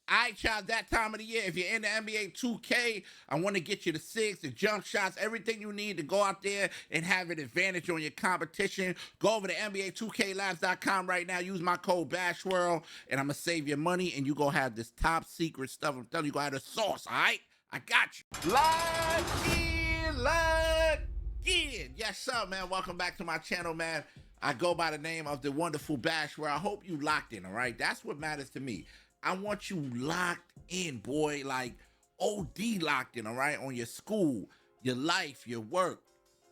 All right, child, that time of the year. If you're in the NBA 2K, I want to get you the six, the jump shots, everything you need to go out there and have an advantage on your competition. Go over to NBA2KLabs.com right now. Use my code BASHWORLD, and I'm going to save your money, and you're going to have this top secret stuff. I'm telling you, you're going to have the sauce, all right? I got you. Lock in. Yes, sir, man. Welcome back to my channel, man. I go by the name of the wonderful Bashware. I hope you locked in, all right? That's what matters to me. I want you locked in, boy, like OD locked in, all right? On your school, your life, your work,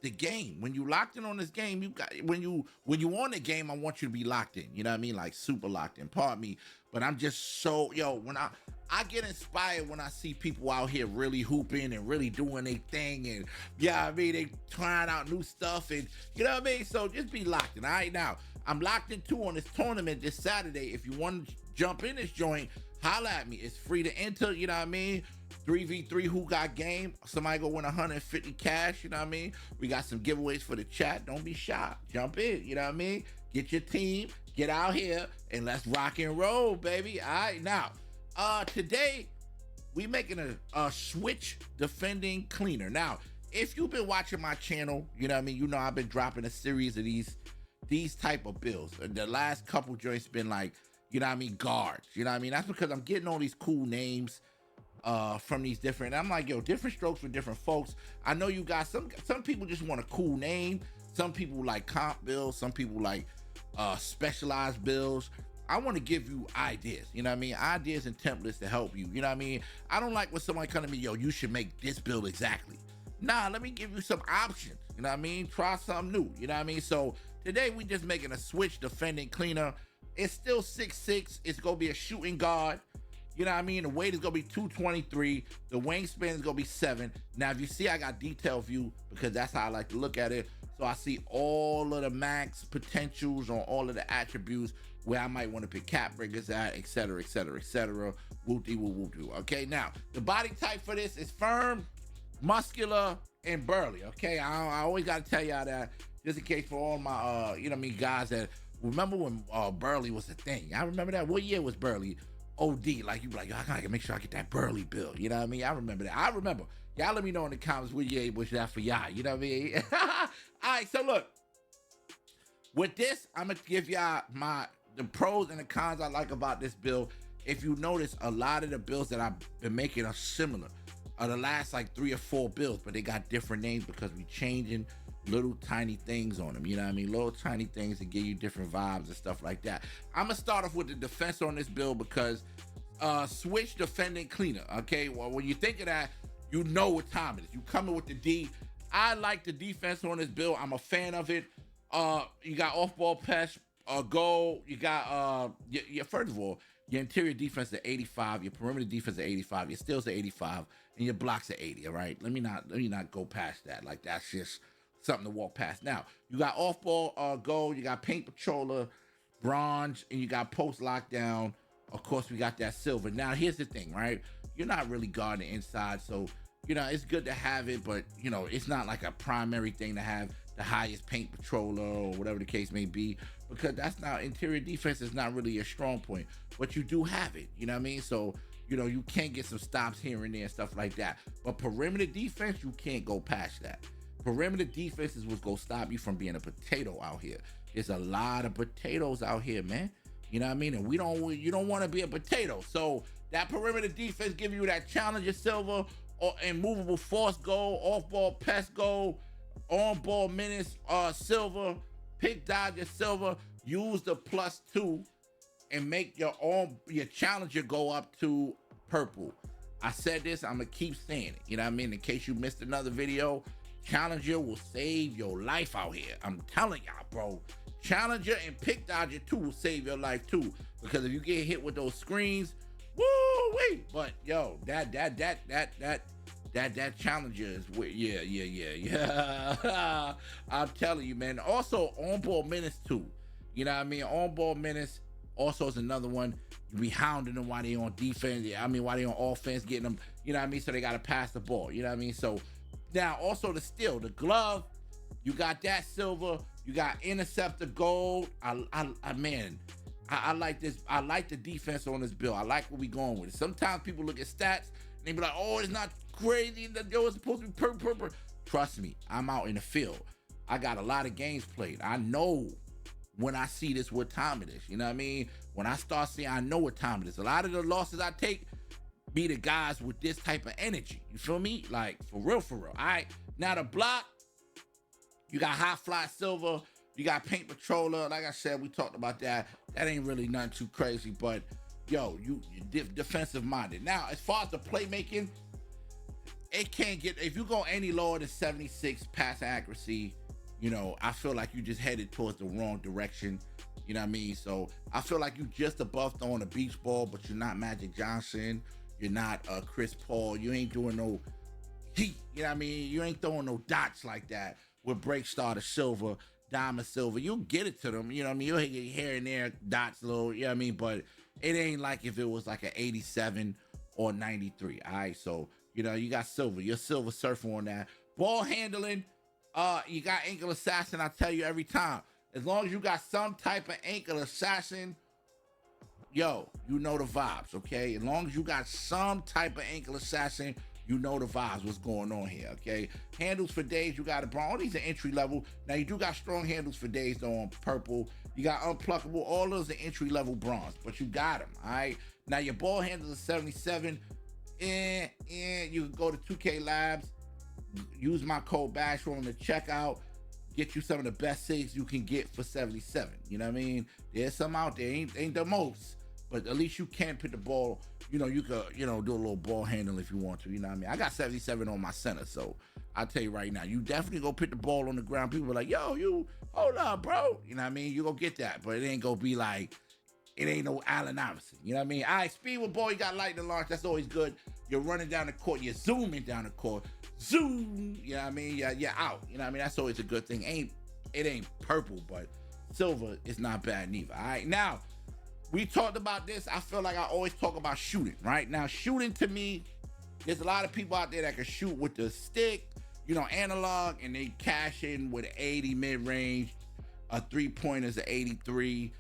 the game. When you locked in on this game, you got when you on the game, I want you to be locked in. You know what I mean? Like super locked in. Pardon me, but I'm just so when I get inspired when I see people out here really hooping and really doing their thing, and yeah, I mean they trying out new stuff, and you know what I mean. So just be locked in. All right, now I'm locked in too on this tournament this Saturday. If you want to jump in this joint, holla at me. It's free to enter. You know what I mean? 3v3 who got game. Somebody go win 150 cash. You know what I mean? We got some giveaways for the chat. Don't be shy. Jump in. You know what I mean? Get your team. Get out here and let's rock and roll, baby. All right, now. Today we making a switch defending cleaner. Now, if you've been watching my channel, you know what I mean, you know I've been dropping a series of these type of builds. The last couple joints been like, you know what I mean, guards. You know what I mean? That's because I'm getting all these cool names from these different. I'm like, yo, different strokes for different folks. I know you guys. Some people just want a cool name. Some people like comp builds. Some people like specialized builds. I want to give you ideas, you know what I mean? Ideas and templates to help you, you know what I mean? I don't like when somebody come to me, yo, you should make this build exactly. Nah, let me give you some options, you know what I mean? Try something new, you know what I mean? So today we just making a switch defending cleaner. It's still 6'6". It's going to be a shooting guard. You know what I mean? The weight is going to be 223. The wingspan is going to be 7. Now, if you see, I got detailed view because that's how I like to look at it. So I see all of the max potentials on all of the attributes where I might want to pick cap breakers at, et cetera, et cetera, et cetera. Whoop-de-whoop-whoop-doo. Okay, now, the body type for this is firm, muscular, and burly. Okay, I always got to tell y'all that just in case for all my, you know what I mean, guys that remember when burly was a thing. I remember that. What year was burly? OD. Like, you be like, I gotta make sure I get that burly build. You know what I mean? I remember that. I remember. Y'all let me know in the comments what year was that for y'all. You know what I mean? All right, so look. With this, I'm gonna give y'all the pros and the cons I like about this build. If you notice, a lot of the builds that I've been making are similar. The last like 3 or 4 builds, but they got different names because we changing little tiny things on them. You know what I mean? Little tiny things to give you different vibes and stuff like that. I'm gonna start off with the defense on this build because switch defending cleaner. Okay, well, when you think of that, you know what time it is. You coming with the D. I like the defense on this build. I'm a fan of it. You got off-ball pass, goal. You got first of all, your interior defense is 85, your perimeter defense is 85, your steals are 85, and your blocks are 80. All right, let me not go past that. Like that's just something to walk past. Now you got off-ball goal. You got paint patroller, bronze, and you got post lockdown. Of course, we got that silver. Now here's the thing, right? You're not really guarding inside, so you know it's good to have it, but you know it's not like a primary thing to have the highest paint patroller or whatever the case may be, because that's not, interior defense is not really a strong point, but you do have it, you know what I mean? So, you know, you can get some stops here and there and stuff like that, but perimeter defense, you can't go past that. Perimeter defense is what's gonna stop you from being a potato out here. There's a lot of potatoes out here, man. You know what I mean? And you don't want to be a potato. So that perimeter defense give you that challenger silver or immovable force goal, off-ball pest goal, on-ball minutes silver, pick dodger silver. Use the +2 and make your challenger go up to purple. I said this, I'm gonna keep saying it. You know what I mean? In case you missed another video, challenger will save your life out here. I'm telling y'all, bro. Challenger and pick dodger 2 will save your life too, because if you get hit with those screens, woo-wee. But yo, that challenger is yeah. I'm telling you, man. Also, on-ball minutes too. You know what I mean? On-ball minutes also is another one. You be hounding them while they on defense. I mean, while they on offense, getting them. You know what I mean? So they gotta pass the ball. You know what I mean? So now also the steal, the glove. You got that silver. You got interceptor gold. Man, I like this. I like the defense on this bill. I like where we going with it. Sometimes people look at stats and they be like, "Oh, it's not crazy. Yo, it's supposed to be purple." Trust me, I'm out in the field. I got a lot of games played. I know when I see this what time it is. You know what I mean? When I start seeing, I know what time it is. A lot of the losses I take be the guys with this type of energy. You feel me? Like for real, for real. All right. Now the block, you got High Fly Silver. You got Paint Patroller. Like I said, we talked about that. That ain't really nothing too crazy, but yo, you defensive minded. Now, as far as the playmaking, it can't get, if you go any lower than 76 pass accuracy, you know, I feel like you just headed towards the wrong direction. You know what I mean? So I feel like you just above throwing a beach ball, but you're not Magic Johnson. You're not Chris Paul. You ain't doing no heat. You know what I mean? You ain't throwing no dots like that with Break Starter Silver, Diamond Silver. You'll get it to them. You know what I mean? You'll get here and there dots little, you know what I mean? But it ain't like if it was like an 87 or 93. All right. So, you know, you got Silver. You're Silver Surfer on that. Ball handling, you got Ankle Assassin. I tell you every time. As long as you got some type of Ankle Assassin, yo, you know the vibes, okay? As long as you got some type of Ankle Assassin, you know the vibes, what's going on here, okay? Handles for days, you got a bronze. All these are entry level. Now, you do got strong handles for days, though, on purple. You got unpluckable. All those are entry level bronze, but you got them, all right? Now, your ball handles are 77. And you can go to 2K Labs, use my code BASH on the checkout, get you some of the best SIGs you can get for 77. You know what I mean? There's some out there, ain't the most, but at least you can put the ball, you know, you could, you know, do a little ball handle if you want to, you know what I mean? I got 77 on my center, so I'll tell you right now, you definitely go put the ball on the ground. People are like, yo, you, hold up, bro. You know what I mean? You go get that, but it ain't gonna be like, it ain't no Allen Iverson. You know what I mean? All right, speed with ball, you got lightning launch. That's always good. You're running down the court. You're zooming down the court. Zoom. You know what I mean? You're out. You know what I mean? That's always a good thing. It ain't purple, but silver is not bad neither. All right. Now, we talked about this. I feel like I always talk about shooting, right? Now, shooting to me, there's a lot of people out there that can shoot with the stick, you know, analog, and they cash in with an 80 mid-range. A three-pointer's an 83.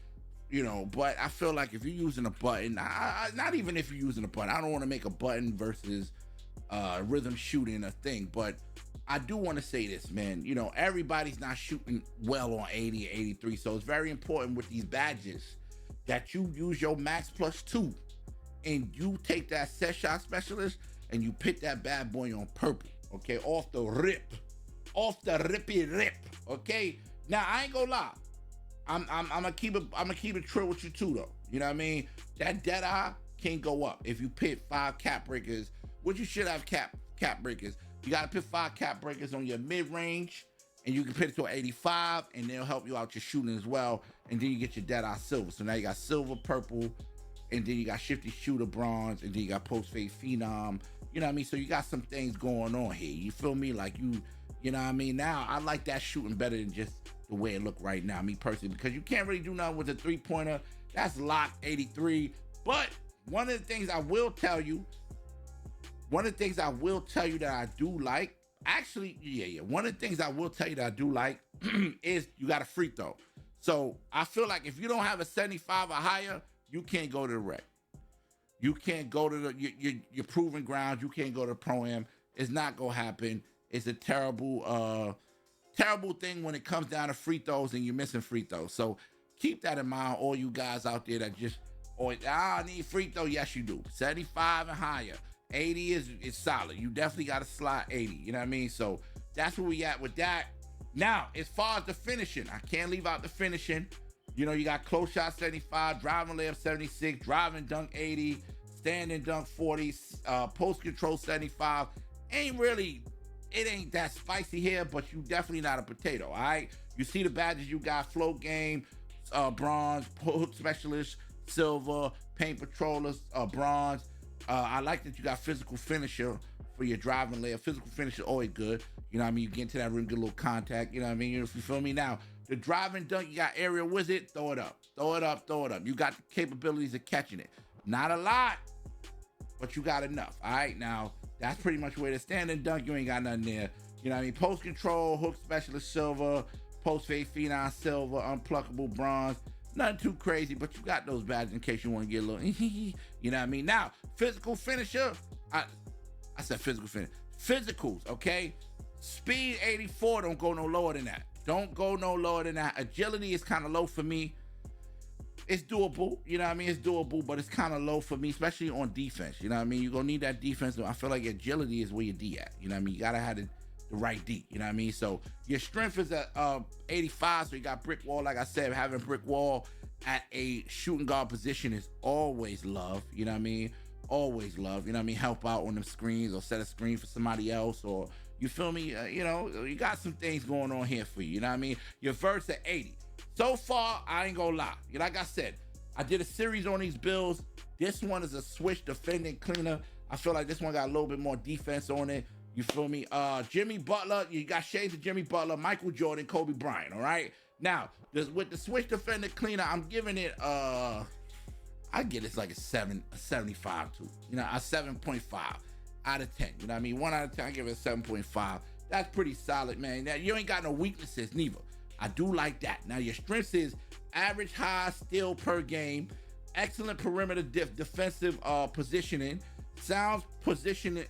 You know, but I feel like if you're using a button, not even if you're using a button, I don't want to make a button versus rhythm shooting a thing, but I do want to say this, man. You know, everybody's not shooting well on 80 or 83, so it's very important with these badges that you use your max +2 and you take that set shot specialist and you put that bad boy on purple, okay? Off the rippy rip, okay? Now, I ain't gonna lie. I'm gonna keep it true with you too, though. You know what I mean? That dead eye can go up if you pit 5 cap breakers, which you should have cap breakers. You gotta put 5 cap breakers on your mid range, and you can put it to an 85, and they'll help you out your shooting as well. And then you get your dead eye silver. So now you got silver, purple, and then you got shifty shooter bronze, and then you got post fade phenom. You know what I mean? So you got some things going on here. You feel me? Like you know what I mean? Now I like that shooting better than just the way it look right now, me personally, because you can't really do nothing with a 3-pointer. That's locked 83. But one of the things I will tell you that I do like, actually, one of the things I will tell you that I do like is you got a free throw. So I feel like if you don't have a 75 or higher, you can't go to the rec. You can't go to your proving grounds. You can't go to the pro-am. It's not gonna happen. It's a terrible thing when it comes down to free throws and you're missing free throws. So keep that in mind, all you guys out there that just, I need free throw. Yes, you do. 75 and higher. 80 is solid. You definitely got to slide 80. You know what I mean? So that's where we at with that. Now, as far as the finishing, I can't leave out the finishing. You know, you got close shot 75, driving layup 76, driving dunk 80, standing dunk 40, post control 75. It ain't that spicy here, but you definitely not a potato, all right? You see the badges you got: float game, bronze, hook specialist, silver, paint patrollers, bronze. I like that you got physical finisher for your driving layup. Physical finisher always good. You know what I mean? You get into that rim, get a little contact. You know what I mean? If you feel me now. The driving dunk, you got aerial wizard, throw it up. Throw it up, throw it up. You got the capabilities of catching it. Not a lot, but you got enough, all right? Now, that's pretty much where the standing dunk, you ain't got nothing there. You know what I mean? Post control, hook specialist silver, post fade phenom silver, unpluckable bronze. Nothing too crazy, but you got those badges in case you want to get a little, you know what I mean? Now, physical finisher, I said physical finish. Physicals, okay? Speed 84, don't go no lower than that. Don't go no lower than that. Agility is kind of low for me. It's doable, you know what I mean? It's doable, but it's kind of low for me, especially on defense. You know what I mean? You're going to need that defense. I feel like agility is where your D at. You know what I mean? You got to have the right D, you know what I mean? So your strength is at 85, so you got brick wall. Like I said, having brick wall at a shooting guard position is always love, you know what I mean? Always love, you know what I mean? Help out on them screens or set a screen for somebody else, or you feel me? You know, you got some things going on here for you know what I mean? Your verse at 80. So far, I ain't gonna lie. Like I said, I did a series on these builds. This one is a switch defending cleaner. I feel like this one got a little bit more defense on it. You feel me? Jimmy Butler, you got shades of Jimmy Butler, Michael Jordan, Kobe Bryant, all right? Now, with the switch defender cleaner, I'm giving it, I get it's like a 75 too. You know, a 7.5 out of 10. You know what I mean? 1 out of 10, I give it a 7.5. That's pretty solid, man. Now, you ain't got no weaknesses, neither. I do like that. Now, your strengths is average high steal per game, excellent perimeter defensive positioning, sound positioning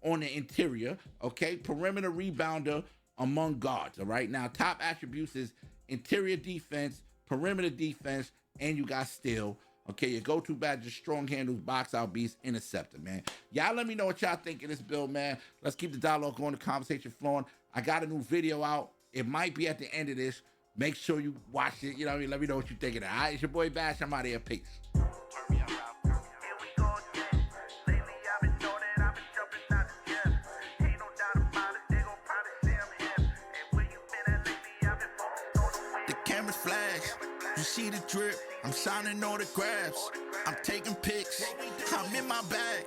on the interior, okay? Perimeter rebounder among guards, all right? Now, top attributes is interior defense, perimeter defense, and you got steal. Okay, your go-to badge is strong handles, box out beast, interceptor, man. Y'all let me know what y'all think of this build, man. Let's keep the dialogue going, the conversation flowing. I got a new video out. It might be at the end of this. Make sure you watch it. You know what I mean? Let me know what you think of that. All right, it's your boy Bash. I'm out of here. Peace. The camera's flash. You see the drip. I'm signing autographs. I'm taking pics. I'm in my bag.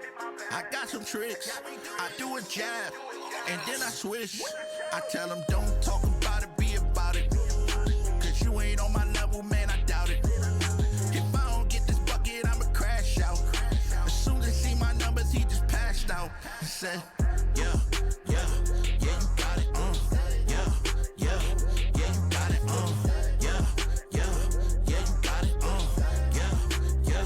I got some tricks. I do a jab, and then I switch. I tell them don't talk about it, be about it. Cause you ain't on my level, man, I doubt it. If I don't get this bucket, I'ma crash out. As soon as he see my numbers, he just passed out. He said, yeah, yeah, yeah, you got it, yeah, yeah, yeah, you got it, yeah, yeah, yeah, you got it, yeah, yeah, yeah,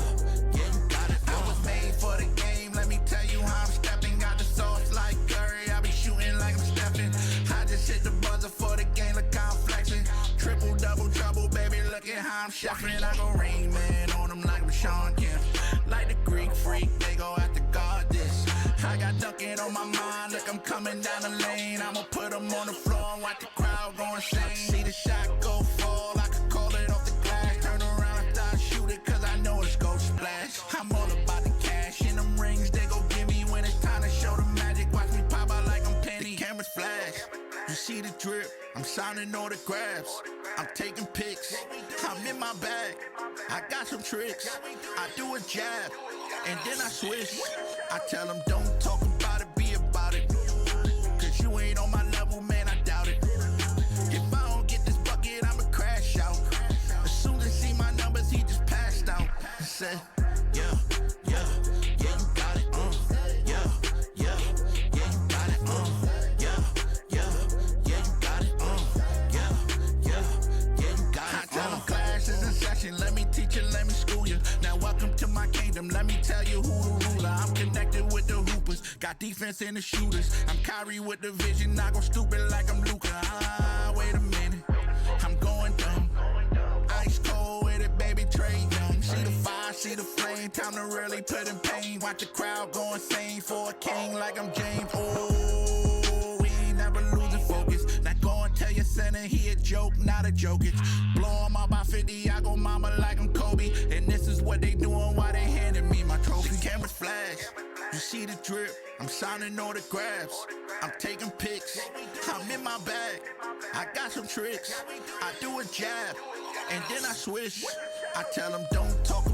you got it. I was made for the game, let me tell you how I'm stepping. Got the sauce like Curry, I be shooting like I'm stepping. I just hit the buzzer for the game, look how I'm flexing. Triple, double, trouble, baby, look at how I'm shuffling. I go Rain Man on them like I'm Sean Kemp. Like the Greek freak, they go have to guard this. I got Dunkin' on my mind, look, I'm coming down the lane. I'ma put them on the floor and watch the crowd go insane. See the shot go fall, I could call it off the glass. Turn around after I shoot it, cause I know it's go splash. I'm all about the cash, and them rings they go give me when it's time to show the magic. Watch me pop out like I'm Penny. The cameras flash, you see the drip. I'm signing autographs. I'm taking pics. I'm in my bag. I got some tricks. I do a jab, and then I switch. I tell them don't talk about it, be about it. Cause you ain't on my level, man, I doubt it. If I don't get this bucket, I'ma crash out. As soon as he see my numbers, he just passed out. He said, yeah, yeah, yeah, you got it, yeah, yeah, yeah, you got it, yeah, yeah, yeah, you got it, yeah, yeah, yeah, you got it. I tell them class is in session, let me teach you, let me school you. Now welcome to my kingdom, let me tell you who the ruler. I'm connected with the hoopers, got defense and the shooters. I'm Kyrie with the vision, I go stupid like I'm Luka. Wait a minute, I'm going dumb. Ice cold with it, baby, Trey Young. See the fire, see the flame, time to really put in pain. Watch the crowd go insane for a king like I'm James. Oh, we ain't never losing focus. Now go and tell your center he a joke, not a joke. It's blow him out by 50, I go mama like I'm Kobe. And this is what they doing while they handing me my trophy. The cameras flash, you see the drip. I'm signing autographs. I'm taking pics. I'm in my bag. I got some tricks. I do a jab, and then I switch. I tell them don't talk